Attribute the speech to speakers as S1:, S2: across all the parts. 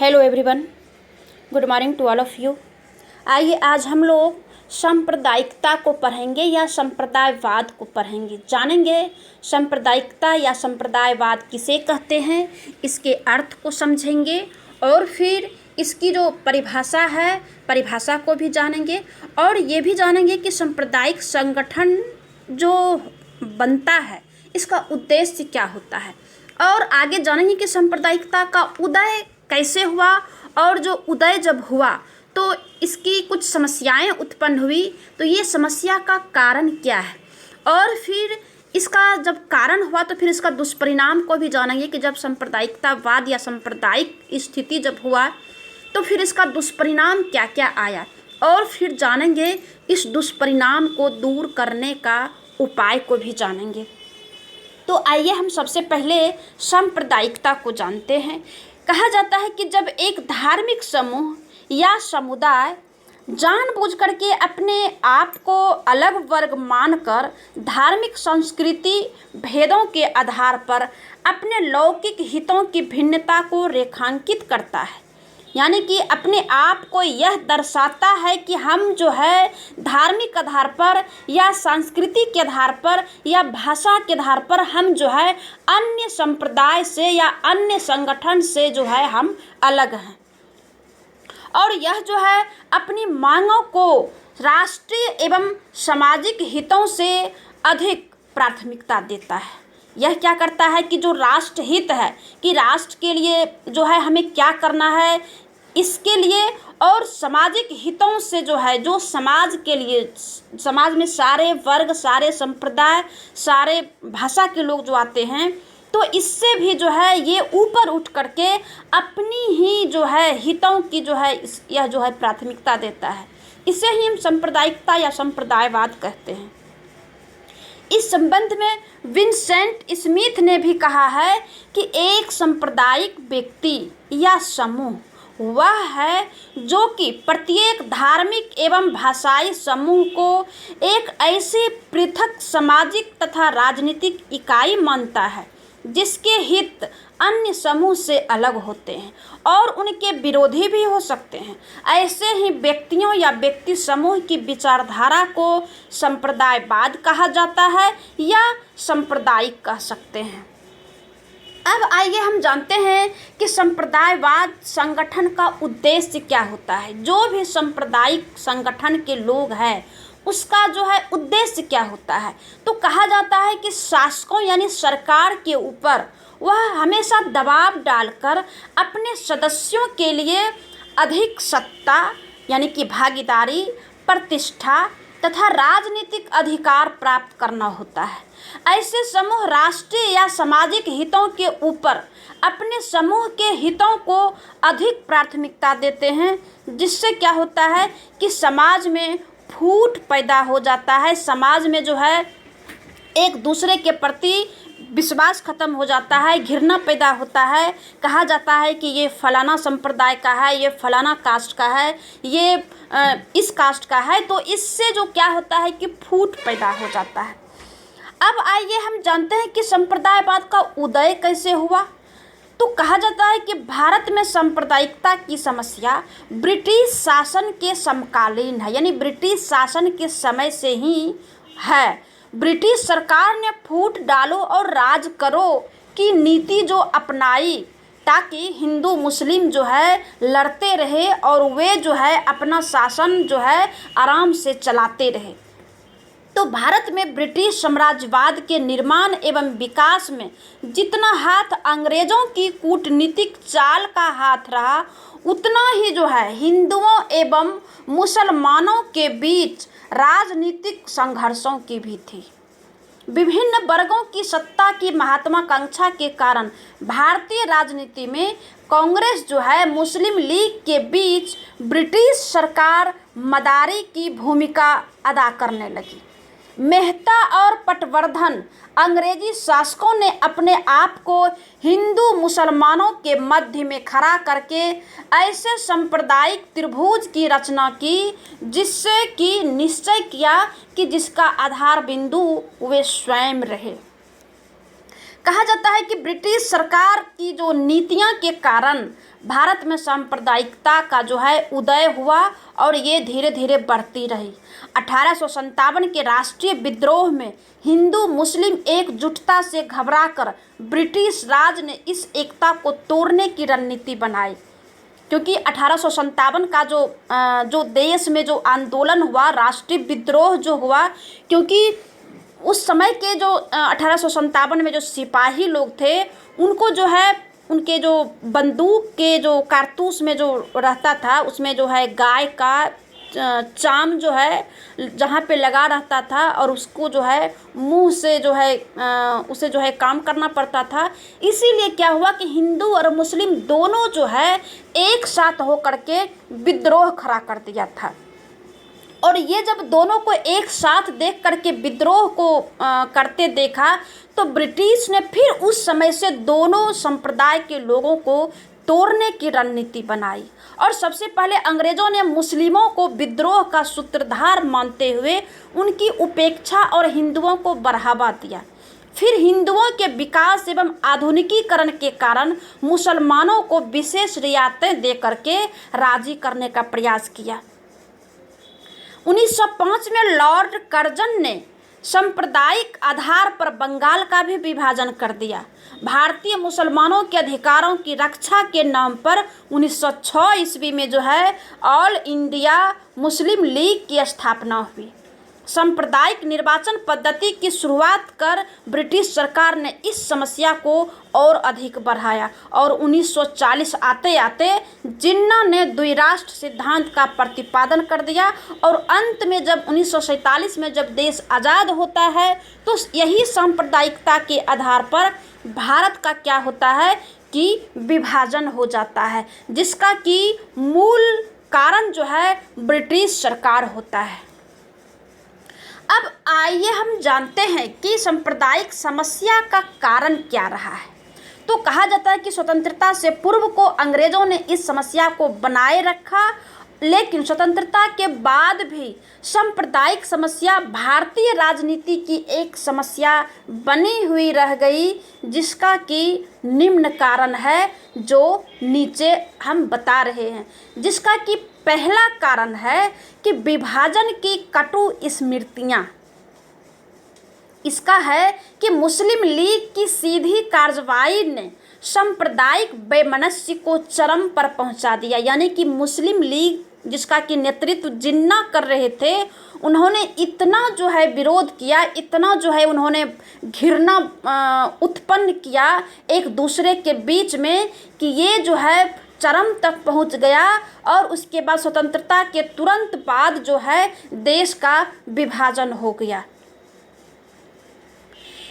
S1: Hello everyone, good morning to all of you. आइए आज हम लोग सांप्रदायिकता को पढ़ेंगे या संप्रदायवाद को पढ़ेंगे, जानेंगे सांप्रदायिकता या संप्रदायवाद किसे कहते हैं, इसके अर्थ को समझेंगे और फिर इसकी जो परिभाषा है परिभाषा को भी जानेंगे और ये भी जानेंगे कि सांप्रदायिक संगठन जो बनता है इसका उद्देश्य क्या होता है और आगे जानेंगे कि सांप्रदायिकता का उदय कैसे हुआ और जो उदय जब हुआ तो इसकी कुछ समस्याएं उत्पन्न हुई, तो ये समस्या का कारण क्या है और फिर इसका जब कारण हुआ तो फिर इसका दुष्परिणाम को भी जानेंगे कि जब सांप्रदायिकतावाद या सांप्रदायिक स्थिति जब हुआ तो फिर इसका दुष्परिणाम क्या क्या आया और फिर जानेंगे इस दुष्परिणाम को दूर करने का उपाय को भी जानेंगे। तो आइए हम सबसे पहले सांप्रदायिकता को जानते हैं। कहा जाता है कि जब एक धार्मिक समूह या समुदाय जानबूझकर के अपने आप को अलग वर्ग मानकर धार्मिक संस्कृति भेदों के आधार पर अपने लौकिक हितों की भिन्नता को रेखांकित करता है, यानी कि अपने आप को यह दर्शाता है कि हम जो है धार्मिक आधार पर या संस्कृति के आधार पर या भाषा के आधार पर हम जो है अन्य संप्रदाय से या अन्य संगठन से जो है हम अलग हैं और यह जो है अपनी मांगों को राष्ट्रीय एवं सामाजिक हितों से अधिक प्राथमिकता देता है। यह क्या करता है कि जो राष्ट्र हित है कि राष्ट्र के लिए जो है हमें क्या करना है इसके लिए और सामाजिक हितों से जो है जो समाज के लिए, समाज में सारे वर्ग सारे संप्रदाय सारे भाषा के लोग जो आते हैं तो इससे भी जो है ये ऊपर उठ करके अपनी ही जो है हितों की जो है यह जो है प्राथमिकता देता है। इसे ही हम सांप्रदायिकता या संप्रदायवाद कहते हैं। इस संबंध में विंसेंट स्मिथ ने भी कहा है कि एक सांप्रदायिक व्यक्ति या समूह वह है जो कि प्रत्येक धार्मिक एवं भाषाई समूह को एक ऐसी पृथक सामाजिक तथा राजनीतिक इकाई मानता है जिसके हित अन्य समूह से अलग होते हैं और उनके विरोधी भी हो सकते हैं। ऐसे ही व्यक्तियों या व्यक्ति समूह की विचारधारा को संप्रदायवाद कहा जाता है या सांप्रदायिक कह सकते हैं। अब आइए हम जानते हैं कि संप्रदायवाद संगठन का उद्देश्य क्या होता है। जो भी सांप्रदायिक संगठन के लोग हैं उसका जो है उद्देश्य क्या होता है, तो कहा जाता है कि शासकों यानी सरकार के ऊपर वह हमेशा दबाव डालकर अपने सदस्यों के लिए अधिक सत्ता यानी कि भागीदारी, प्रतिष्ठा तथा राजनीतिक अधिकार प्राप्त करना होता है। ऐसे समूह राष्ट्रीय या सामाजिक हितों के ऊपर अपने समूह के हितों को अधिक प्राथमिकता देते हैं, जिससे क्या होता है कि समाज में फूट पैदा हो जाता है। समाज में जो है एक दूसरे के प्रति विश्वास खत्म हो जाता है, घृणा पैदा होता है। कहा जाता है कि ये फलाना संप्रदाय का है, ये फलाना कास्ट का है, ये इस कास्ट का है, तो इससे जो क्या होता है कि फूट पैदा हो जाता है। अब आइए हम जानते हैं कि संप्रदायवाद का उदय कैसे हुआ। तो कहा जाता है कि भारत में सांप्रदायिकता की समस्या ब्रिटिश शासन के समकालीन है, यानी ब्रिटिश शासन के समय से ही है। ब्रिटिश सरकार ने फूट डालो और राज करो की नीति जो अपनाई ताकि हिंदू मुस्लिम जो है लड़ते रहे और वे जो है अपना शासन जो है आराम से चलाते रहे। तो भारत में ब्रिटिश साम्राज्यवाद के निर्माण एवं विकास में जितना हाथ अंग्रेजों की कूटनीतिक चाल का हाथ रहा, उतना ही जो है हिंदुओं एवं मुसलमानों के बीच राजनीतिक संघर्षों की भी थी। विभिन्न वर्गों की सत्ता की महत्वाकांक्षा के कारण भारतीय राजनीति में कांग्रेस जो है मुस्लिम लीग के बीच ब्रिटिश सरकार मदारी की भूमिका अदा करने लगी। मेहता और पटवर्धन अंग्रेजी शासकों ने अपने आप को हिंदू मुसलमानों के मध्य में खड़ा करके ऐसे सांप्रदायिक त्रिभुज की रचना की, जिससे कि निश्चय किया कि जिसका आधार बिंदु वे स्वयं रहे। कहा जाता है कि ब्रिटिश सरकार की जो नीतियां के कारण भारत में सांप्रदायिकता का जो है उदय हुआ और ये धीरे धीरे बढ़ती रही। 1857 के राष्ट्रीय विद्रोह में हिंदू मुस्लिम एकजुटता से घबराकर ब्रिटिश राज ने इस एकता को तोड़ने की रणनीति बनाई, क्योंकि 1857 का जो देश में जो आंदोलन हुआ, राष्ट्रीय विद्रोह जो हुआ, क्योंकि उस समय के जो 1857 में जो सिपाही लोग थे उनको जो है उनके जो बंदूक के जो कारतूस में जो रहता था उसमें जो है गाय का चाम जो है जहाँ पे लगा रहता था और उसको जो है मुंह से जो है उसे जो है काम करना पड़ता था। इसीलिए क्या हुआ कि हिंदू और मुस्लिम दोनों जो है एक साथ होकर के विद्रोह खड़ा कर दिया था। और ये जब दोनों को एक साथ देख करके विद्रोह को करते देखा तो ब्रिटिश ने फिर उस समय से दोनों संप्रदाय के लोगों को तोड़ने की रणनीति बनाई और सबसे पहले अंग्रेजों ने मुस्लिमों को विद्रोह का सूत्रधार मानते हुए उनकी उपेक्षा और हिंदुओं को बढ़ावा दिया। फिर हिंदुओं के विकास एवं आधुनिकीकरण के कारण मुसलमानों को विशेष रियायतें दे करके राजी करने का प्रयास किया। 1905 में लॉर्ड कर्जन ने सांप्रदायिक आधार पर बंगाल का भी विभाजन कर दिया। भारतीय मुसलमानों के अधिकारों की रक्षा के नाम पर 1906 ईस्वी में जो है ऑल इंडिया मुस्लिम लीग की स्थापना हुई। सांप्रदायिक निर्वाचन पद्धति की शुरुआत कर ब्रिटिश सरकार ने इस समस्या को और अधिक बढ़ाया और 1940 आते आते जिन्ना ने द्विराष्ट्र सिद्धांत का प्रतिपादन कर दिया और अंत में जब 1947 में जब देश आज़ाद होता है तो यही सांप्रदायिकता के आधार पर भारत का क्या होता है कि विभाजन हो जाता है, जिसका कि मूल कारण जो है ब्रिटिश सरकार होता है। अब आइए हम जानते हैं कि सांप्रदायिक समस्या का कारण क्या रहा है। तो कहा जाता है कि स्वतंत्रता से पूर्व को अंग्रेजों ने इस समस्या को बनाए रखा, लेकिन स्वतंत्रता के बाद भी सांप्रदायिक समस्या भारतीय राजनीति की एक समस्या बनी हुई रह गई, जिसका कि निम्न कारण है जो नीचे हम बता रहे हैं। जिसका कि पहला कारण है कि विभाजन की कटु स्मृतियाँ। इसका है कि मुस्लिम लीग की सीधी कार्रवाई ने सांप्रदायिक वैमनस्य को चरम पर पहुंचा दिया। यानी कि मुस्लिम लीग जिसका कि नेतृत्व जिन्ना कर रहे थे, उन्होंने इतना जो है विरोध किया, इतना जो है उन्होंने घृणा उत्पन्न किया एक दूसरे के बीच में कि ये जो है चरम तक पहुंच गया और उसके बाद स्वतंत्रता के तुरंत बाद जो है देश का विभाजन हो गया।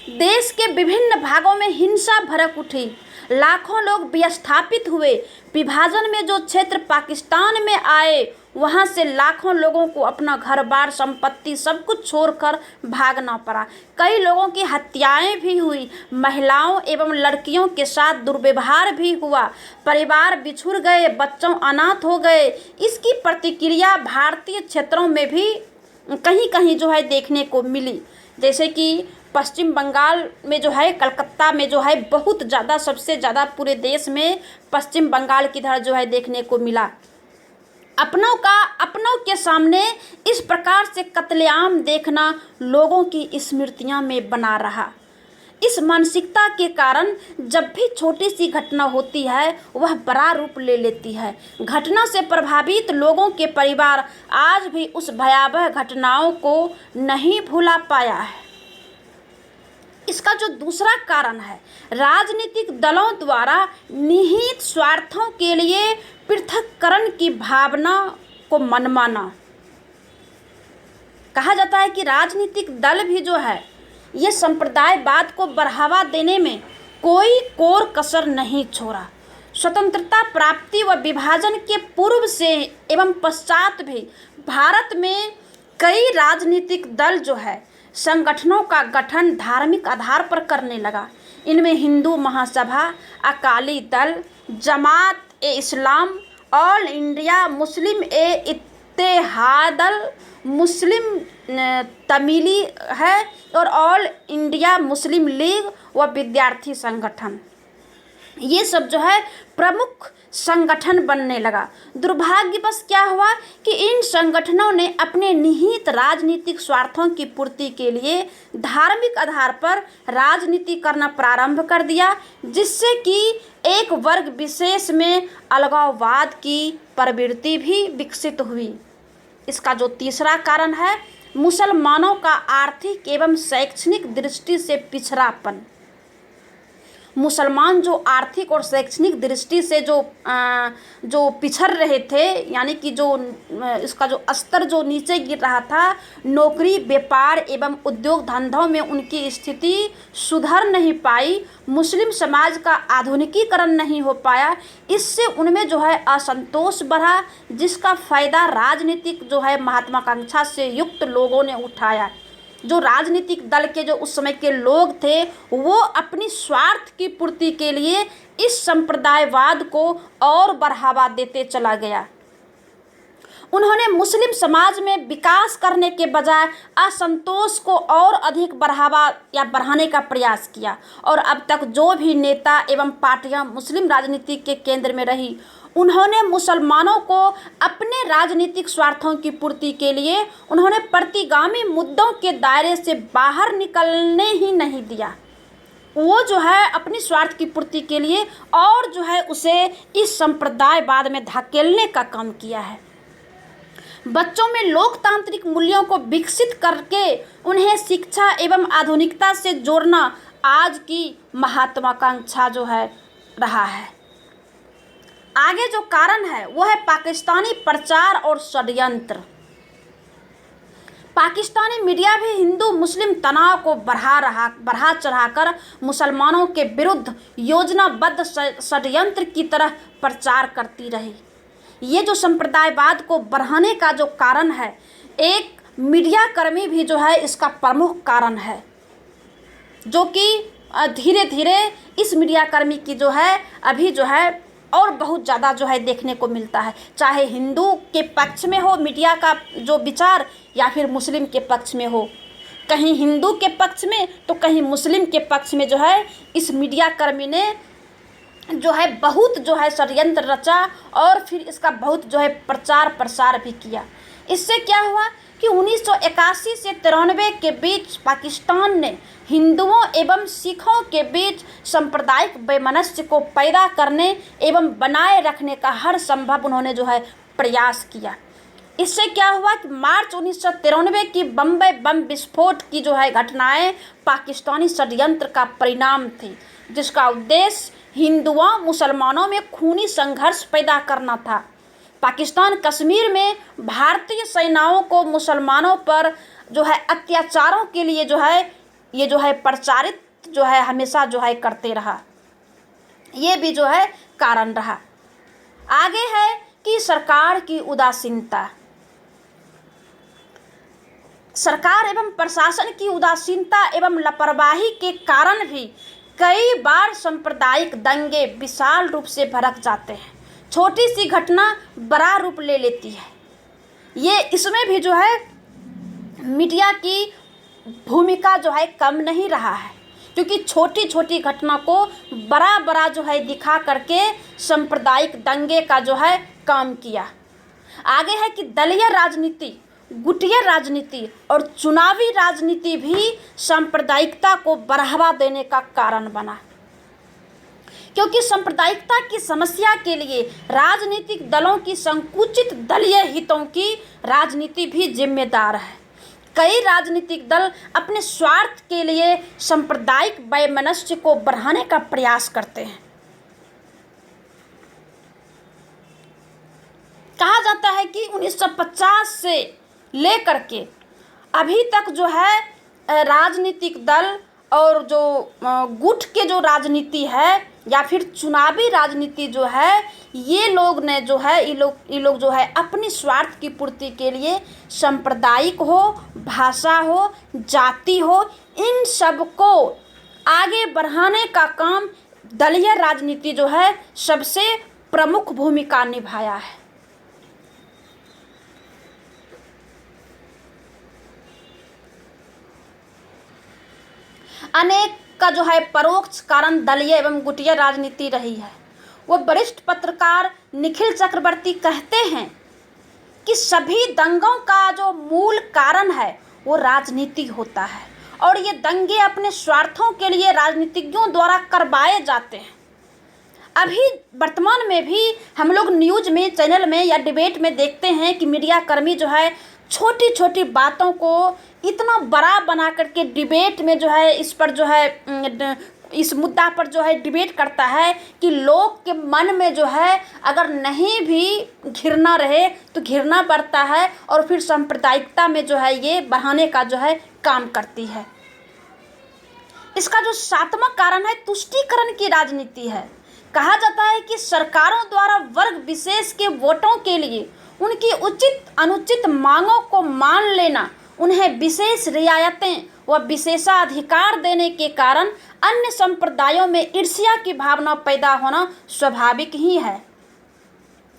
S1: देश के विभिन्न भागों में हिंसा भड़क उठी, लाखों लोग विस्थापित हुए। विभाजन में जो क्षेत्र पाकिस्तान में आए वहां से लाखों लोगों को अपना घर बार संपत्ति सब कुछ छोड़कर भागना पड़ा। कई लोगों की हत्याएं भी हुई, महिलाओं एवं लड़कियों के साथ दुर्व्यवहार भी हुआ, परिवार बिछुड़ गए, बच्चों अनाथ हो गए। इसकी प्रतिक्रिया भारतीय क्षेत्रों में भी कहीं कहीं जो है देखने को मिली, जैसे कि पश्चिम बंगाल में जो है, कलकत्ता में जो है बहुत ज़्यादा, सबसे ज़्यादा पूरे देश में पश्चिम बंगाल की तरह जो है देखने को मिला। अपनों के सामने इस प्रकार से कत्लेआम देखना लोगों की स्मृतियां में बना रहा। इस मानसिकता के कारण जब भी छोटी सी घटना होती है वह बड़ा रूप ले लेती है। घटना से प्रभावित लोगों के परिवार आज भी उस भयावह घटनाओं को नहीं भुला पाया है। इसका जो दूसरा कारण है, राजनीतिक दलों द्वारा निहित स्वार्थों के लिए पृथक्करण की भावना को मनमाना। कहा जाता है कि राजनीतिक दल भी जो है ये संप्रदायवाद को बढ़ावा देने में कोई कोर कसर नहीं छोड़ा। स्वतंत्रता प्राप्ति व विभाजन के पूर्व से एवं पश्चात भी भारत में कई राजनीतिक दल जो है संगठनों का गठन धार्मिक आधार पर करने लगा। इनमें हिंदू महासभा, अकाली दल, जमात ए इस्लाम, ऑल इंडिया मुस्लिम इत्तेहादल मुस्लिम तमीली है और ऑल इंडिया मुस्लिम लीग व विद्यार्थी संगठन, ये सब जो है प्रमुख संगठन बनने लगा। दुर्भाग्यवश क्या हुआ कि इन संगठनों ने अपने निहित राजनीतिक स्वार्थों की पूर्ति के लिए धार्मिक आधार पर राजनीति करना प्रारंभ कर दिया, जिससे कि एक वर्ग विशेष में अलगाववाद की प्रवृत्ति भी विकसित हुई। इसका जो तीसरा कारण है मुसलमानों का आर्थिक एवं शैक्षणिक दृष्टि से पिछड़ापन। मुसलमान जो आर्थिक और शैक्षणिक दृष्टि से जो पिछड़ रहे थे, यानी कि जो इसका जो स्तर जो नीचे गिर रहा था, नौकरी व्यापार एवं उद्योग धंधों में उनकी स्थिति सुधर नहीं पाई, मुस्लिम समाज का आधुनिकीकरण नहीं हो पाया, इससे उनमें जो है असंतोष बढ़ा, जिसका फ़ायदा राजनीतिक जो है महत्वाकांक्षा से युक्त लोगों ने उठाया। जो राजनीतिक दल के जो उस समय के लोग थे वो अपनी स्वार्थ की पूर्ति के लिए इस संप्रदायवाद को और बढ़ावा देते चला गया। उन्होंने मुस्लिम समाज में विकास करने के बजाय असंतोष को और अधिक बढ़ावा या बढ़ाने का प्रयास किया, और अब तक जो भी नेता एवं पार्टियां मुस्लिम राजनीति के केंद्र में रही, उन्होंने मुसलमानों को अपने राजनीतिक स्वार्थों की पूर्ति के लिए उन्होंने प्रतिगामी मुद्दों के दायरे से बाहर निकलने ही नहीं दिया। वो जो है अपनी स्वार्थ की पूर्ति के लिए और जो है उसे इस संप्रदायवाद में धकेलने का काम किया है। बच्चों में लोकतांत्रिक मूल्यों को विकसित करके उन्हें शिक्षा एवं आधुनिकता से जोड़ना आज की महत्वाकांक्षा जो है रहा है। आगे जो कारण है वो है पाकिस्तानी प्रचार और षड्यंत्र। पाकिस्तानी मीडिया भी हिंदू मुस्लिम तनाव को बढ़ा चढ़ाकर मुसलमानों के विरुद्ध योजनाबद्ध षड्यंत्र की तरह प्रचार करती रही। ये जो संप्रदायवाद को बढ़ाने का जो कारण है, एक मीडिया कर्मी भी जो है इसका प्रमुख कारण है, जो कि धीरे धीरे इस मीडिया कर्मी की जो है अभी जो है और बहुत ज़्यादा जो है देखने को मिलता है, चाहे हिंदू के पक्ष में हो मीडिया का जो विचार या फिर मुस्लिम के पक्ष में हो। कहीं हिंदू के पक्ष में तो कहीं मुस्लिम के पक्ष में जो है इस मीडिया कर्मी ने जो है बहुत जो है षड्यंत्र रचा और फिर इसका बहुत जो है प्रचार प्रसार भी किया। इससे क्या हुआ कि 1981 से 93 के बीच पाकिस्तान ने हिंदुओं एवं सिखों के बीच सांप्रदायिक वैमनस्य को पैदा करने एवं बनाए रखने का हर संभव उन्होंने जो है प्रयास किया। इससे क्या हुआ कि मार्च 1993 की बम्बई बम विस्फोट की जो है घटनाएं पाकिस्तानी षड्यंत्र का परिणाम थी, जिसका उद्देश्य हिंदुओं मुसलमानों में खूनी संघर्ष पैदा करना था। पाकिस्तान कश्मीर में भारतीय सेनाओं को मुसलमानों पर जो है अत्याचारों के लिए जो है ये जो है प्रचारित जो है हमेशा जो है करते रहा। ये भी जो है कारण रहा। आगे है कि सरकार की उदासीनता। सरकार एवं प्रशासन की उदासीनता एवं लापरवाही के कारण भी कई बार सांप्रदायिक दंगे विशाल रूप से भड़क जाते हैं। छोटी सी घटना बड़ा रूप ले लेती है। ये इसमें भी जो है मीडिया की भूमिका जो है कम नहीं रहा है, क्योंकि छोटी छोटी घटना को बड़ा बड़ा जो है दिखा करके सांप्रदायिक दंगे का जो है काम किया। आगे है कि दलीय राजनीति, गुटिया राजनीति और चुनावी राजनीति भी सांप्रदायिकता को बढ़ावा देने का कारण बना, क्योंकि सांप्रदायिकता की समस्या के लिए राजनीतिक दलों की संकुचित दलीय हितों की राजनीति भी जिम्मेदार है। कई राजनीतिक दल अपने स्वार्थ के लिए सांप्रदायिक वैमनस्य को बढ़ाने का प्रयास करते हैं। कहा जाता है कि 1950 से लेकर के अभी तक जो है राजनीतिक दल और जो गुट के जो राजनीति है या फिर चुनावी राजनीति जो है, ये लोग ने जो है ये लोग जो है अपनी स्वार्थ की पूर्ति के लिए सांप्रदायिक हो, भाषा हो, जाति हो, इन सब को आगे बढ़ाने का काम दलीय राजनीति जो है सबसे प्रमुख भूमिका निभाया है। अनेक का जो है परोक्ष कारण दलीय एवं गुटिया राजनीति रही है। वो वरिष्ठ पत्रकार निखिल चक्रवर्ती कहते हैं कि सभी दंगों का जो मूल कारण है वो राजनीति होता है और ये दंगे अपने स्वार्थों के लिए राजनीतिज्ञों द्वारा करवाए जाते हैं। अभी वर्तमान में भी हम लोग न्यूज़ में, चैनल में या डिबेट में देखते हैं कि मीडिया कर्मी जो है छोटी छोटी बातों को इतना बड़ा बना करके डिबेट में जो है इस पर जो है इस मुद्दा पर जो है डिबेट करता है कि लोग के मन में जो है अगर नहीं भी घृणा रहे तो घृणा बढ़ता है और फिर सांप्रदायिकता में जो है ये बढ़ाने का जो है काम करती है। इसका जो 7वां कारण है तुष्टीकरण की राजनीति है। कहा जाता है कि सरकारों द्वारा वर्ग विशेष के वोटों के लिए उनकी उचित अनुचित मांगों को मान लेना, उन्हें विशेष रियायतें व विशेषाधिकार देने के कारण अन्य संप्रदायों में ईर्ष्या की भावना पैदा होना स्वाभाविक ही है।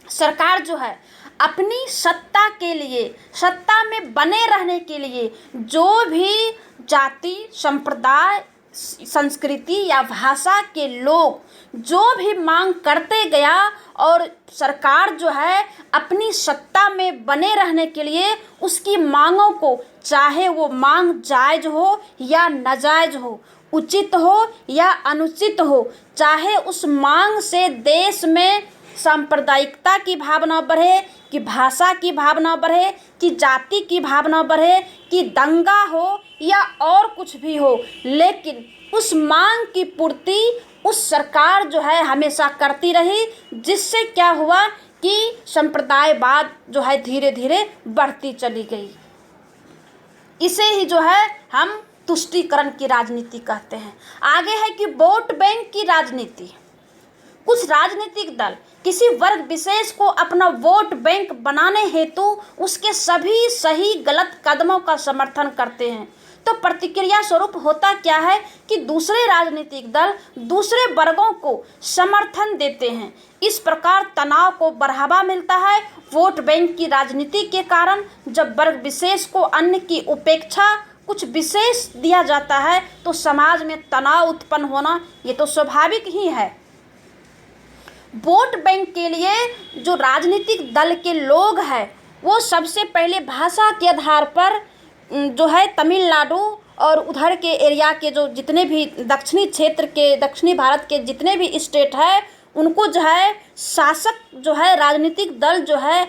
S1: सरकार जो है अपनी सत्ता के लिए, सत्ता में बने रहने के लिए जो भी जाति, संप्रदाय, संस्कृति या भाषा के लोग जो भी मांग करते गया और सरकार जो है अपनी सत्ता में बने रहने के लिए उसकी मांगों को, चाहे वो मांग जायज़ हो या नाजायज़ हो, उचित हो या अनुचित हो, चाहे उस मांग से देश में सांप्रदायिकता की भावना बढ़े, कि भाषा की भावना बढ़े, कि जाति की भावना बढ़े, कि दंगा हो या और कुछ भी हो, लेकिन उस मांग की पूर्ति उस सरकार जो है हमेशा करती रही, जिससे क्या हुआ कि संप्रदायवाद जो है धीरे धीरे बढ़ती चली गई। इसे ही जो है हम तुष्टीकरण की राजनीति कहते हैं। आगे है कि वोट बैंक की राजनीति। कुछ राजनीतिक दल किसी वर्ग विशेष को अपना वोट बैंक बनाने हेतु उसके सभी सही गलत कदमों का समर्थन करते हैं। तो प्रतिक्रिया स्वरूप होता क्या है कि दूसरे राजनीतिक दल दूसरे वर्गों को समर्थन देते हैं। इस प्रकार तनाव को बढ़ावा मिलता है। वोट बैंक की राजनीति के कारण जब वर्ग विशेष को अन्य की उपेक्षा कुछ विशेष दिया जाता है तो समाज में तनाव उत्पन्न होना ये तो स्वाभाविक ही है। वोट बैंक के लिए जो राजनीतिक दल के लोग हैं वो सबसे पहले भाषा के आधार पर जो है तमिलनाडु और उधर के एरिया के जो जितने भी दक्षिणी क्षेत्र के, दक्षिणी भारत के जितने भी स्टेट है उनको जो है शासक जो है राजनीतिक दल जो है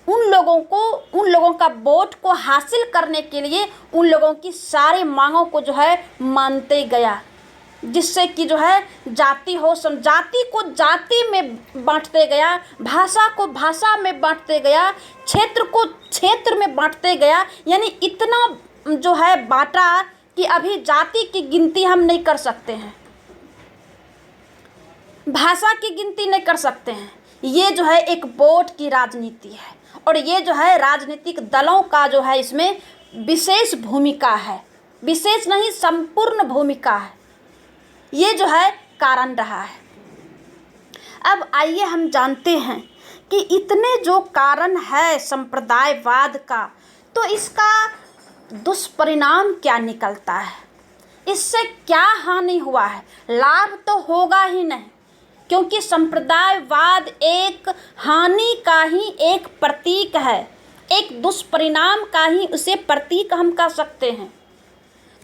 S1: उन लोगों का वोट को हासिल करने के लिए उन लोगों की सारी मांगों को जो है मानते गया, जिससे कि जो है जाति को जाति में बांटते गया, भाषा को भाषा में बांटते गया, क्षेत्र को क्षेत्र में बांटते गया। यानी इतना जो है बांटा कि अभी जाति की गिनती हम नहीं कर सकते हैं, भाषा की गिनती नहीं कर सकते हैं। ये जो है एक वोट की राजनीति है और ये जो है राजनीतिक दलों का जो है इसमें विशेष भूमिका है, विशेष नहीं संपूर्ण भूमिका है। ये जो है कारण रहा है। अब आइए हम जानते हैं कि इतने जो कारण है संप्रदायवाद का, तो इसका दुष्परिणाम क्या निकलता है, इससे क्या हानि हुआ है। लाभ तो होगा ही नहीं, क्योंकि संप्रदायवाद एक हानि का ही एक प्रतीक है, एक दुष्परिणाम का ही उसे प्रतीक हम कह सकते हैं।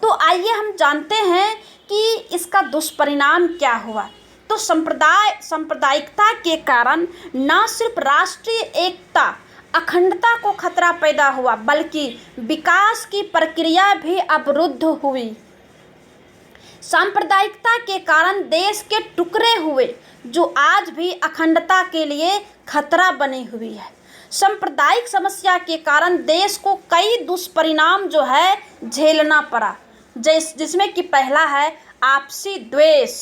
S1: तो आइए हम जानते हैं कि इसका दुष्परिणाम क्या हुआ। तो सांप्रदायिकता के कारण न सिर्फ राष्ट्रीय एकता अखंडता को खतरा पैदा हुआ, बल्कि विकास की प्रक्रिया भी अवरुद्ध हुई। सांप्रदायिकता के कारण देश के टुकड़े हुए जो आज भी अखंडता के लिए खतरा बनी हुई है। सांप्रदायिक समस्या के कारण देश को कई दुष्परिणाम जो है झेलना पड़ा, जिसमें कि पहला है आपसी द्वेष।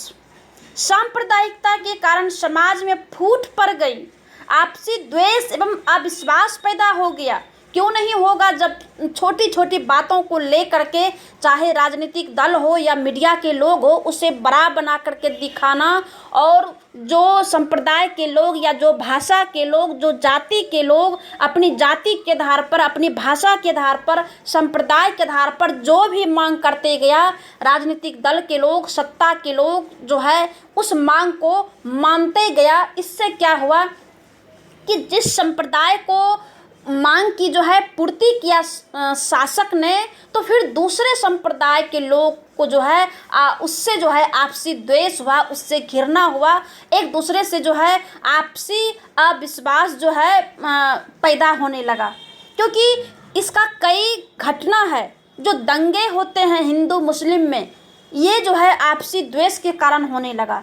S1: सांप्रदायिकता के कारण समाज में फूट पड़ गई, आपसी द्वेष एवं अविश्वास पैदा हो गया, क्यों नहीं होगा जब छोटी छोटी बातों को लेकर के चाहे राजनीतिक दल हो या मीडिया के लोग हो उसे बड़ा बना करके दिखाना, और जो संप्रदाय के लोग या जो भाषा के लोग, जो जाति के लोग अपनी जाति के आधार पर, अपनी भाषा के आधार पर, संप्रदाय के आधार पर जो भी मांग करते गया, राजनीतिक दल के लोग, सत्ता के लोग जो है उस मांग को मानते गया। इससे क्या हुआ कि जिस संप्रदाय को मांग की जो है पूर्ति किया शासक ने, तो फिर दूसरे संप्रदाय के लोग को जो है उससे जो है आपसी द्वेष हुआ, उससे घृणा हुआ, एक दूसरे से जो है आपसी अविश्वास जो है पैदा होने लगा। क्योंकि इसका कई घटना है, जो दंगे होते हैं हिंदू मुस्लिम में, ये जो है आपसी द्वेष के कारण होने लगा।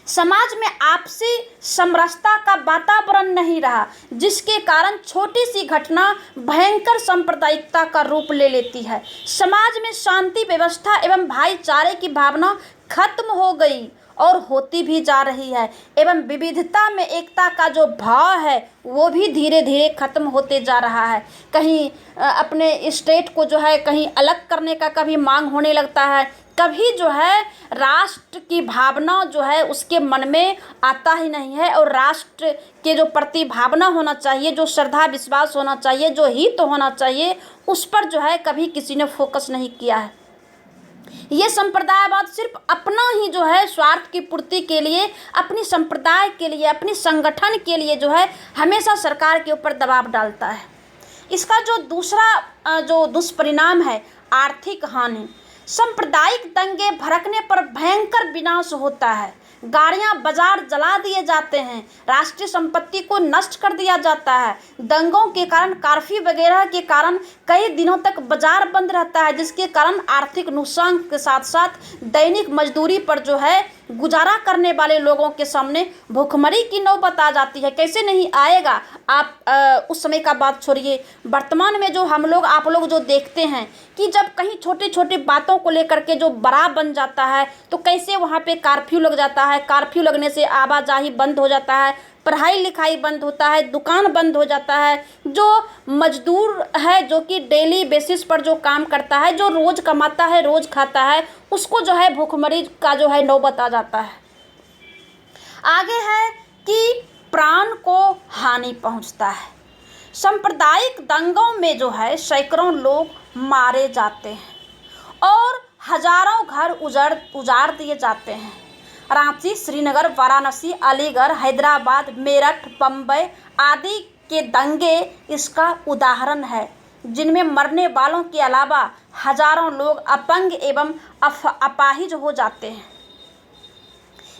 S1: समाज में आपसी समरसता का वातावरण नहीं रहा, जिसके कारण छोटी सी घटना भयंकर सांप्रदायिकता का रूप ले लेती है। समाज में शांति व्यवस्था एवं भाईचारे की भावना खत्म हो गई और होती भी जा रही है, एवं विविधता में एकता का जो भाव है वो भी धीरे धीरे खत्म होते जा रहा है। कहीं अपने स्टेट को जो है कहीं अलग करने का कभी मांग होने लगता है, कभी जो है राष्ट्र की भावना जो है उसके मन में आता ही नहीं है, और राष्ट्र के जो प्रति भावना होना चाहिए, जो श्रद्धा विश्वास होना चाहिए, जो हित होना चाहिए, उस पर जो है कभी किसी ने फोकस नहीं किया है। ये संप्रदायवाद सिर्फ अपना ही जो है स्वार्थ की पूर्ति के लिए, अपनी संप्रदाय के लिए, अपनी संगठन के लिए जो है हमेशा सरकार के ऊपर दबाव डालता है। इसका जो दूसरा जो दुष्परिणाम है आर्थिक हानि। सांप्रदायिक दंगे भड़कने पर भयंकर विनाश होता है, गाड़ियां बाजार जला दिए जाते हैं, राष्ट्रीय संपत्ति को नष्ट कर दिया जाता है। दंगों के कारण, कर्फ्यू वगैरह के कारण कई दिनों तक बाजार बंद रहता है, जिसके कारण आर्थिक नुकसान के साथ साथ दैनिक मजदूरी पर जो है गुजारा करने वाले लोगों के सामने भूखमरी की नौबत आ जाती है। कैसे नहीं आएगा, आप उस समय का बात छोड़िए, वर्तमान में जो हम लोग आप लोग जो देखते हैं कि जब कहीं छोटी छोटी बातों को लेकर के जो बड़ा बन जाता है तो कैसे वहाँ पे कर्फ्यू लग जाता है, कर्फ्यू लगने से आवाजाही बंद हो जाता है, पढ़ाई लिखाई बंद होता है, दुकान बंद हो जाता है। जो मजदूर है, जो कि डेली बेसिस पर जो काम करता है, जो रोज़ कमाता है, रोज़ खाता है, उसको जो है भूखमरी का जो है नौबत आ जाता है। आगे है कि प्राण को हानि पहुंचता है। सांप्रदायिक दंगों में जो है सैकड़ों लोग मारे जाते हैं और हजारों घर उजाड़ दिए जाते हैं। रांची, श्रीनगर, वाराणसी, अलीगढ़, हैदराबाद, मेरठ, बम्बई आदि के दंगे इसका उदाहरण है, जिनमें मरने वालों के अलावा हजारों लोग अपंग एवं अपाहिज हो जाते हैं।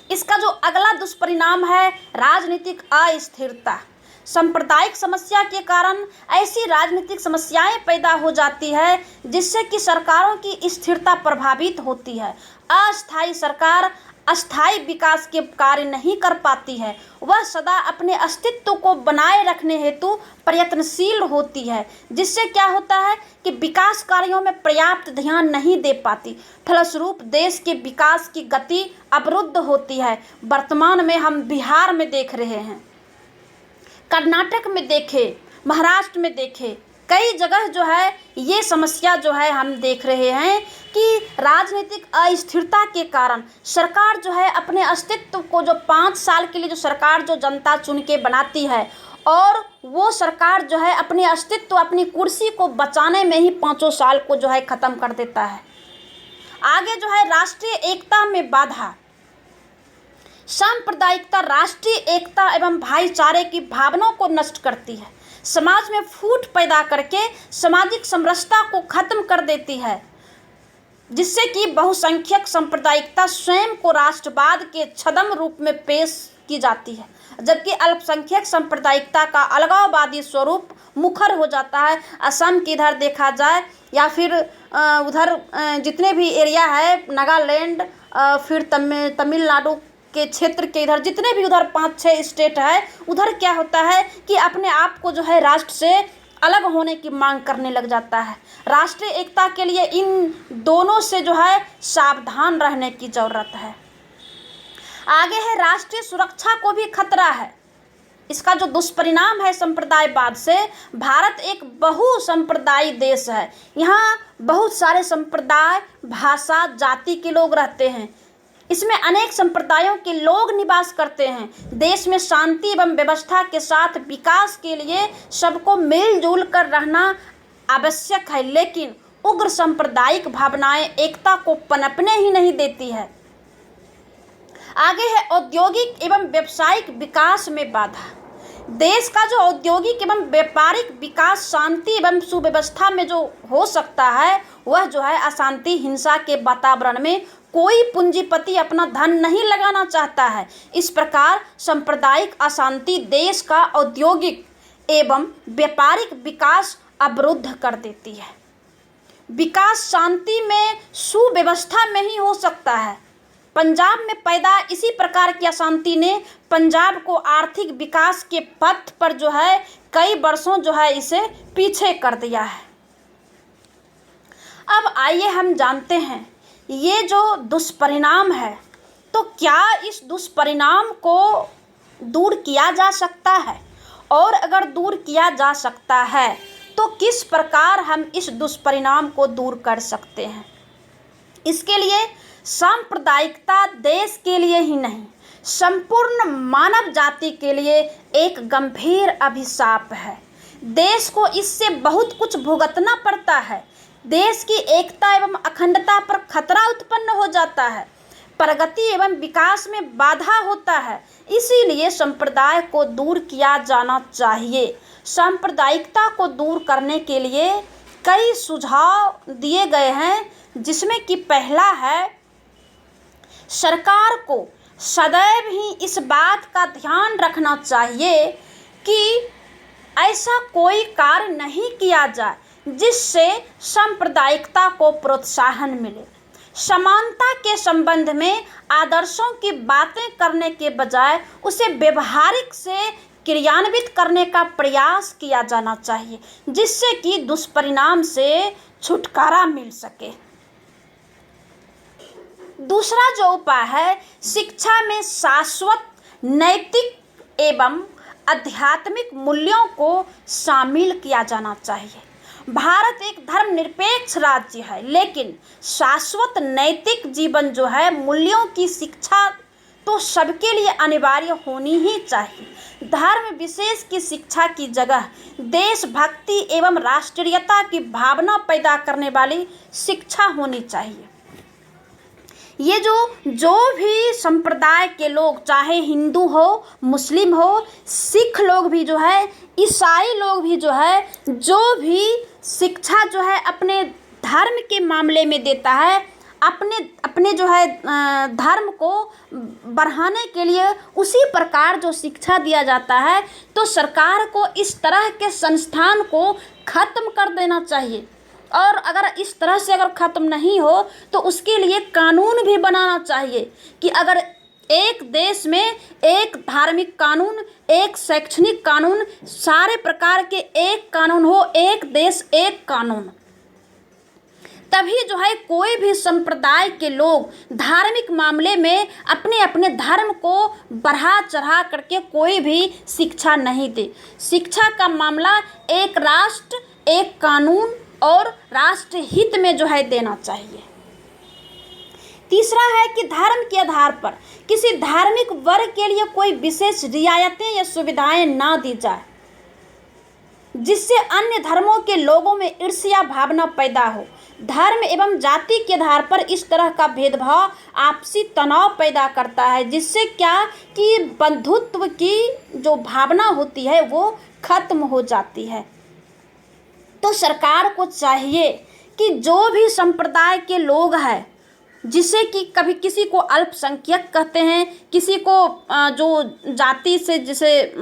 S1: इसका जो अगला दुष्परिणाम है राजनीतिक अस्थिरता। सांप्रदायिक समस्या के कारण ऐसी राजनीतिक समस्याएं पैदा हो जाती है जिससे कि सरकारों की स्थिरता प्रभावित होती है। अस्थायी सरकार अस्थायी विकास के कार्य नहीं कर पाती है, वह सदा अपने अस्तित्व को बनाए रखने हेतु प्रयत्नशील होती है, जिससे क्या होता है कि विकास कार्यों में पर्याप्त ध्यान नहीं दे पाती। फलस्वरूप देश के विकास की गति अवरुद्ध होती है। वर्तमान में हम बिहार में देख रहे हैं, कर्नाटक में देखें, महाराष्ट्र में देखें, कई जगह जो है ये समस्या जो है हम देख रहे हैं कि राजनीतिक अस्थिरता के कारण सरकार जो है अपने अस्तित्व को, जो 5 साल के लिए जो सरकार जो जनता चुन के बनाती है, और वो सरकार जो है अपने अस्तित्व, अपनी कुर्सी को बचाने में ही 5 साल को जो है ख़त्म कर देता है। आगे जो है राष्ट्रीय एकता में बाधा। सांप्रदायिकता राष्ट्रीय एकता एवं भाईचारे की भावनाओं को नष्ट करती है, समाज में फूट पैदा करके सामाजिक समरसता को खत्म कर देती है, जिससे कि बहुसंख्यक सांप्रदायिकता स्वयं को राष्ट्रवाद के छद्म रूप में पेश की जाती है, जबकि अल्पसंख्यक सांप्रदायिकता का अलगाववादी स्वरूप मुखर हो जाता है। असम की इधर देखा जाए या फिर उधर जितने भी एरिया है, नागालैंड, फिर तमिलनाडु के क्षेत्र के इधर जितने भी उधर 5-6 स्टेट है, उधर क्या होता है कि अपने आप को जो है राष्ट्र से अलग होने की मांग करने लग जाता है। राष्ट्रीय एकता के लिए इन दोनों से जो है सावधान रहने की ज़रूरत है। आगे है राष्ट्रीय सुरक्षा को भी खतरा है। इसका जो दुष्परिणाम है संप्रदायवाद से, भारत एक बहुसंप्रदायी देश है। यहाँ बहुत सारे संप्रदाय, भाषा, जाति के लोग रहते हैं। इसमें अनेक संप्रदायों के लोग निवास करते हैं। देश में शांति एवं व्यवस्था के साथ विकास के लिए सबको मिलजुल कर रहना आवश्यक है, लेकिन उग्र सांप्रदायिक भावनाएं एकता को पनपने ही नहीं देती है। आगे है औद्योगिक एवं व्यावसायिक विकास में बाधा। देश का जो औद्योगिक एवं व्यापारिक विकास शांति एवं सुव्यवस्था में जो हो सकता है, वह जो है अशांति, हिंसा के वातावरण में कोई पूंजीपति अपना धन नहीं लगाना चाहता है। इस प्रकार सांप्रदायिक अशांति देश का औद्योगिक एवं व्यापारिक विकास अवरुद्ध कर देती है। विकास शांति में, सुव्यवस्था में ही हो सकता है। पंजाब में पैदा इसी प्रकार की अशांति ने पंजाब को आर्थिक विकास के पथ पर जो है कई वर्षों जो है इसे पीछे कर दिया है। अब आइए हम जानते हैं ये जो दुष्परिणाम है, तो क्या इस दुष्परिणाम को दूर किया जा सकता है, और अगर दूर किया जा सकता है तो किस प्रकार हम इस दुष्परिणाम को दूर कर सकते हैं। इसके लिए सांप्रदायिकता देश के लिए ही नहीं, संपूर्ण मानव जाति के लिए एक गंभीर अभिशाप है। देश को इससे बहुत कुछ भुगतना पड़ता है। देश की एकता एवं अखंडता पर खतरा उत्पन्न हो जाता है, प्रगति एवं विकास में बाधा होता है। इसीलिए संप्रदाय को दूर किया जाना चाहिए। सांप्रदायिकता को दूर करने के लिए कई सुझाव दिए गए हैं, जिसमें कि पहला है, सरकार को सदैव ही इस बात का ध्यान रखना चाहिए कि ऐसा कोई कार्य नहीं किया जाए जिससे सांप्रदायिकता को प्रोत्साहन मिले। समानता के संबंध में आदर्शों की बातें करने के बजाय उसे व्यवहारिक से क्रियान्वित करने का प्रयास किया जाना चाहिए, जिससे कि दुष्परिणाम से छुटकारा मिल सके। दूसरा जो उपाय है, शिक्षा में शाश्वत नैतिक एवं आध्यात्मिक मूल्यों को शामिल किया जाना चाहिए। भारत एक धर्मनिरपेक्ष राज्य है, लेकिन शाश्वत नैतिक जीवन जो है, मूल्यों की शिक्षा तो सबके लिए अनिवार्य होनी ही चाहिए। धर्म विशेष की शिक्षा की जगह देशभक्ति एवं राष्ट्रीयता की भावना पैदा करने वाली शिक्षा होनी चाहिए। ये जो भी संप्रदाय के लोग, चाहे हिंदू हो, मुस्लिम हो, सिख लोग भी जो है, ईसाई लोग भी जो है, जो भी शिक्षा जो है अपने धर्म के मामले में देता है, अपने जो है धर्म को बढ़ाने के लिए उसी प्रकार जो शिक्षा दिया जाता है, तो सरकार को इस तरह के संस्थान को खत्म कर देना चाहिए। और अगर इस तरह से अगर ख़त्म नहीं हो तो उसके लिए कानून भी बनाना चाहिए कि अगर एक देश में एक धार्मिक कानून, एक शैक्षणिक कानून, सारे प्रकार के एक कानून हो, एक देश एक कानून, तभी जो है कोई भी संप्रदाय के लोग धार्मिक मामले में अपने अपने धर्म को बढ़ा चढ़ा करके कोई भी शिक्षा नहीं दे। शिक्षा का मामला एक राष्ट्र, एक कानून और राष्ट्र हित में जो है देना चाहिए। तीसरा है कि धर्म के आधार पर किसी धार्मिक वर्ग के लिए कोई विशेष रियायतें या सुविधाएं ना दी जाए, जिससे अन्य धर्मों के लोगों में ईर्ष्या भावना पैदा हो। धर्म एवं जाति के आधार पर इस तरह का भेदभाव आपसी तनाव पैदा करता है, जिससे क्या कि बंधुत्व की जो भावना होती है वो खत्म हो जाती है। तो सरकार को चाहिए कि जो भी संप्रदाय के लोग हैं, जिसे कि कभी किसी को अल्पसंख्यक कहते हैं, किसी को जो जाति से जिसे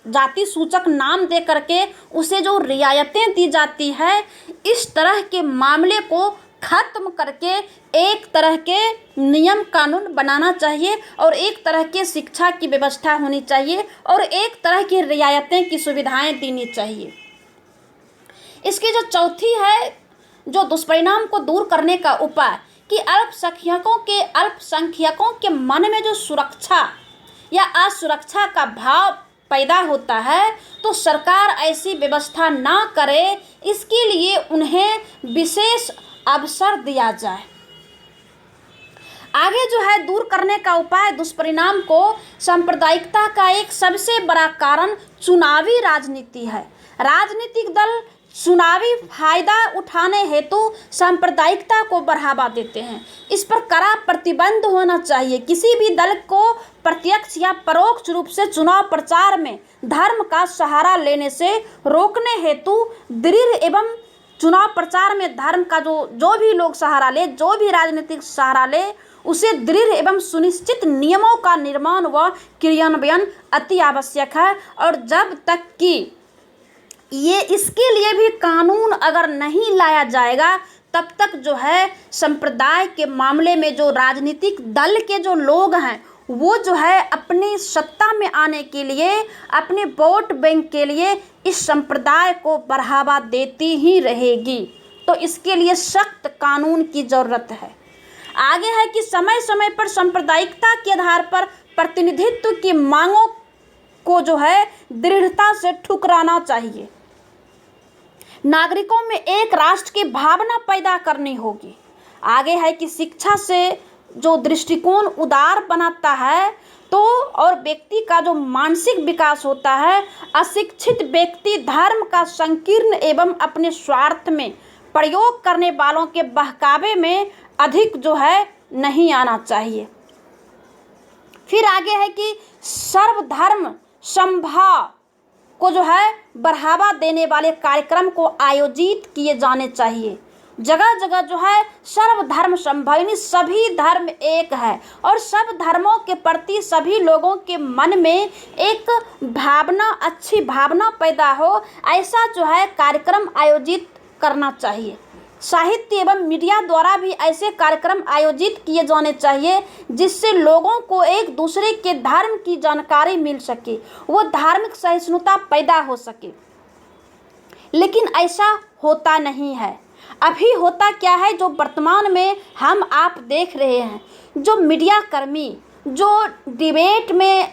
S1: जाति सूचक नाम दे करके उसे जो रियायतें दी जाती है, इस तरह के मामले को खत्म करके एक तरह के नियम कानून बनाना चाहिए और एक तरह के शिक्षा की व्यवस्था होनी चाहिए और एक तरह की रियायतें की सुविधाएं देनी चाहिए। इसकी जो चौथी है, जो दुष्परिणाम को दूर करने का उपाय, कि अल्पसंख्यकों के मन में जो सुरक्षा या असुरक्षा का भाव पैदा होता है तो सरकार ऐसी व्यवस्था ना करे, इसके लिए उन्हें विशेष अवसर दिया जाए। आगे जो है दूर करने का उपाय दुष्परिणाम को, सांप्रदायिकता का एक सबसे बड़ा कारण चुनावी राजनीति है। राजनीतिक दल चुनावी फायदा उठाने हेतु सांप्रदायिकता को बढ़ावा देते हैं। इस पर कड़ा प्रतिबंध होना चाहिए। किसी भी दल को प्रत्यक्ष या परोक्ष रूप से चुनाव प्रचार में धर्म का सहारा लेने से रोकने हेतु दृढ़ एवं चुनाव प्रचार में धर्म का जो भी लोग सहारा ले, जो भी राजनीतिक सहारा ले, उसे दृढ़ एवं सुनिश्चित नियमों का निर्माण व क्रियान्वयन अति आवश्यक है। और जब तक कि ये इसके लिए भी कानून अगर नहीं लाया जाएगा, तब तक जो है संप्रदाय के मामले में जो राजनीतिक दल के जो लोग हैं वो जो है अपनी सत्ता में आने के लिए, अपने वोट बैंक के लिए इस संप्रदाय को बढ़ावा देती ही रहेगी। तो इसके लिए सख्त कानून की ज़रूरत है। आगे है कि समय समय पर सांप्रदायिकता के आधार पर प्रतिनिधित्व की मांगों को जो है दृढ़ता से ठुकराना चाहिए। नागरिकों में एक राष्ट्र की भावना पैदा करनी होगी। आगे है कि शिक्षा से जो दृष्टिकोण उदार बनाता है तो और व्यक्ति का जो मानसिक विकास होता है, अशिक्षित व्यक्ति धर्म का संकीर्ण एवं अपने स्वार्थ में प्रयोग करने वालों के बहकावे में अधिक जो है नहीं आना चाहिए। फिर आगे है कि सर्वधर्म समभाव को जो है बढ़ावा देने वाले कार्यक्रम को आयोजित किए जाने चाहिए। जगह जगह जो है सर्वधर्म समभाव यानी सभी धर्म एक है और सब धर्मों के प्रति सभी लोगों के मन में एक भावना, अच्छी भावना पैदा हो, ऐसा जो है कार्यक्रम आयोजित करना चाहिए। साहित्य एवं मीडिया द्वारा भी ऐसे कार्यक्रम आयोजित किए जाने चाहिए जिससे लोगों को एक दूसरे के धर्म की जानकारी मिल सके, वो धार्मिक सहिष्णुता पैदा हो सके। लेकिन ऐसा होता नहीं है। अभी होता क्या है, जो वर्तमान में हम आप देख रहे हैं, जो मीडिया कर्मी जो डिबेट में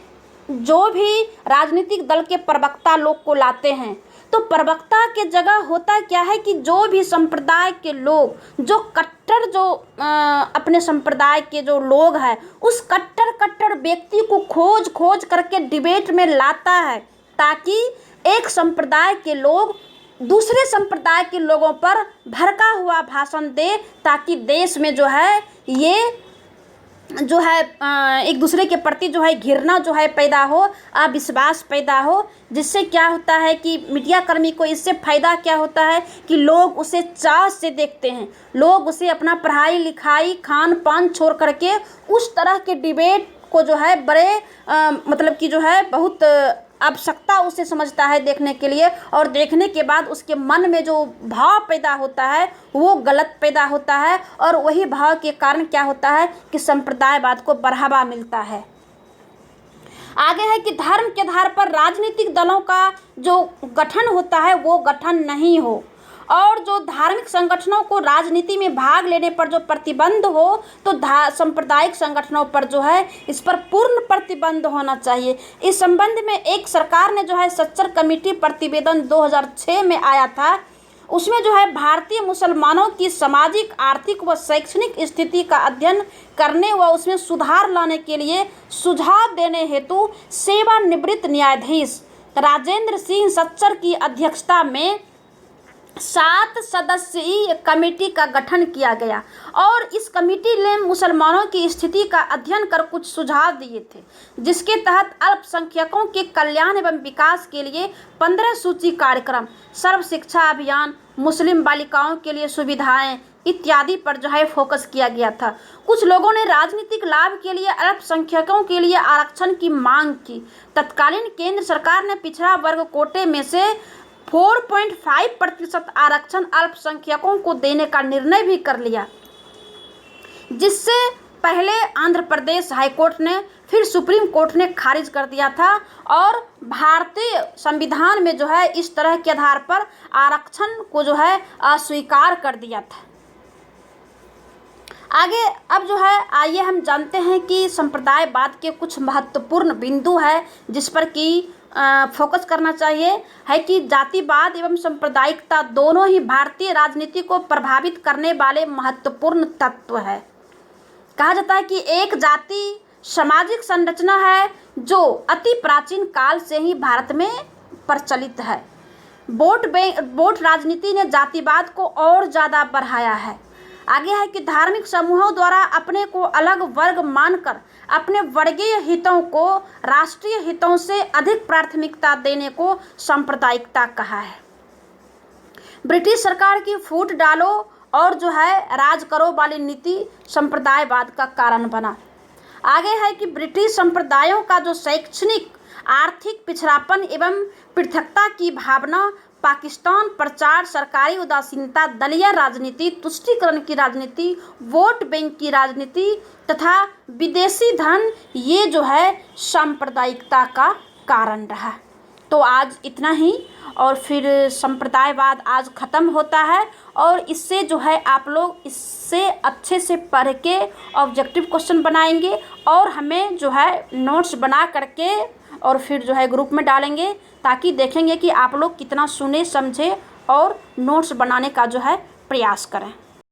S1: जो भी राजनीतिक दल के प्रवक्ता लोग को लाते हैं, तो प्रवक्ता के जगह होता क्या है कि जो भी संप्रदाय के लोग, जो कट्टर जो अपने संप्रदाय के जो लोग हैं, उस कट्टर व्यक्ति को खोज खोज करके डिबेट में लाता है ताकि एक संप्रदाय के लोग दूसरे संप्रदाय के लोगों पर भड़का हुआ भाषण दे, ताकि देश में जो है ये जो है एक दूसरे के प्रति जो है घृणा जो है पैदा हो, अविश्वास पैदा हो। जिससे क्या होता है कि मीडिया कर्मी को इससे फ़ायदा क्या होता है कि लोग उसे चाव से देखते हैं, लोग उसे अपना पढ़ाई लिखाई खान पान छोड़ करके उस तरह के डिबेट को जो है बड़े मतलब कि जो है बहुत आवश्यकता उसे समझता है देखने के लिए, और देखने के बाद उसके मन में जो भाव पैदा होता है वो गलत पैदा होता है, और वही भाव के कारण क्या होता है कि संप्रदायवाद को बढ़ावा मिलता है। आगे है कि धर्म के आधार पर राजनीतिक दलों का जो गठन होता है वो गठन नहीं हो, और जो धार्मिक संगठनों को राजनीति में भाग लेने पर जो प्रतिबंध हो, तो सांप्रदायिक संगठनों पर जो है इस पर पूर्ण प्रतिबंध होना चाहिए। इस संबंध में एक सरकार ने जो है सच्चर कमेटी प्रतिवेदन 2006 में आया था, उसमें जो है भारतीय मुसलमानों की सामाजिक, आर्थिक व शैक्षणिक स्थिति का अध्ययन करने व उसमें सुधार लाने के लिए सुझाव देने हेतु सेवानिवृत्त न्यायाधीश राजेंद्र सिंह सच्चर की अध्यक्षता में 7 सदस्यीय कमेटी का गठन किया गया, और इस कमेटी ने मुसलमानों की स्थिति का अध्ययन कर कुछ सुझाव दिए थे, जिसके तहत अल्पसंख्यकों के कल्याण एवं विकास के लिए 15 सूची कार्यक्रम, सर्व शिक्षा अभियान, मुस्लिम बालिकाओं के लिए सुविधाएं इत्यादि पर जो है फोकस किया गया था। कुछ लोगों ने राजनीतिक लाभ के लिए अल्पसंख्यकों के लिए आरक्षण की मांग की। तत्कालीन केंद्र सरकार ने पिछड़ा वर्ग कोटे में से 4.5% आरक्षण अल्पसंख्यकों को देने का निर्णय भी कर लिया, जिससे पहले आंध्र प्रदेश हाईकोर्ट ने, फिर सुप्रीम कोर्ट ने खारिज कर दिया था, और भारतीय संविधान में जो है इस तरह के आधार पर आरक्षण को जो है अस्वीकार कर दिया था। आगे अब जो है आइए हम जानते हैं कि संप्रदायवाद के कुछ महत्वपूर्ण बिंदु है जिस पर कि फोकस करना चाहिए, है कि जातिवाद एवं सांप्रदायिकता दोनों ही भारतीय राजनीति को प्रभावित करने वाले महत्वपूर्ण तत्व है। कहा जाता है कि एक जाति सामाजिक संरचना है जो अति प्राचीन काल से ही भारत में प्रचलित है। वोट राजनीति ने जातिवाद को और ज़्यादा बढ़ाया है। आगे है कि धार्मिक समूहों द्वारा अपने को अलग वर्ग मानकर अपने वर्गीय हितों को राष्ट्रीय हितों से अधिक प्राथमिकता देने को सांप्रदायिकता कहा है। ब्रिटिश सरकार की फूट डालो और जो है राज करो वाली नीति संप्रदायवाद का कारण बना। आगे है कि ब्रिटिश संप्रदायों का जो शैक्षणिक आर्थिक पिछड़ापन एवं पृथकता की भावना, पाकिस्तान प्रचार, सरकारी उदासीनता, दलीय राजनीति, तुष्टीकरण की राजनीति, वोट बैंक की राजनीति तथा विदेशी धन, ये जो है सांप्रदायिकता का कारण रहा। तो आज इतना ही, और फिर संप्रदायवाद आज ख़त्म होता है और इससे जो है आप लोग इससे अच्छे से पढ़ के ऑब्जेक्टिव क्वेश्चन बनाएंगे और हमें जो है नोट्स बना करके और फिर जो है ग्रुप में डालेंगे ताकि देखेंगे कि आप लोग कितना सुने समझे और नोट्स बनाने का जो है प्रयास करें।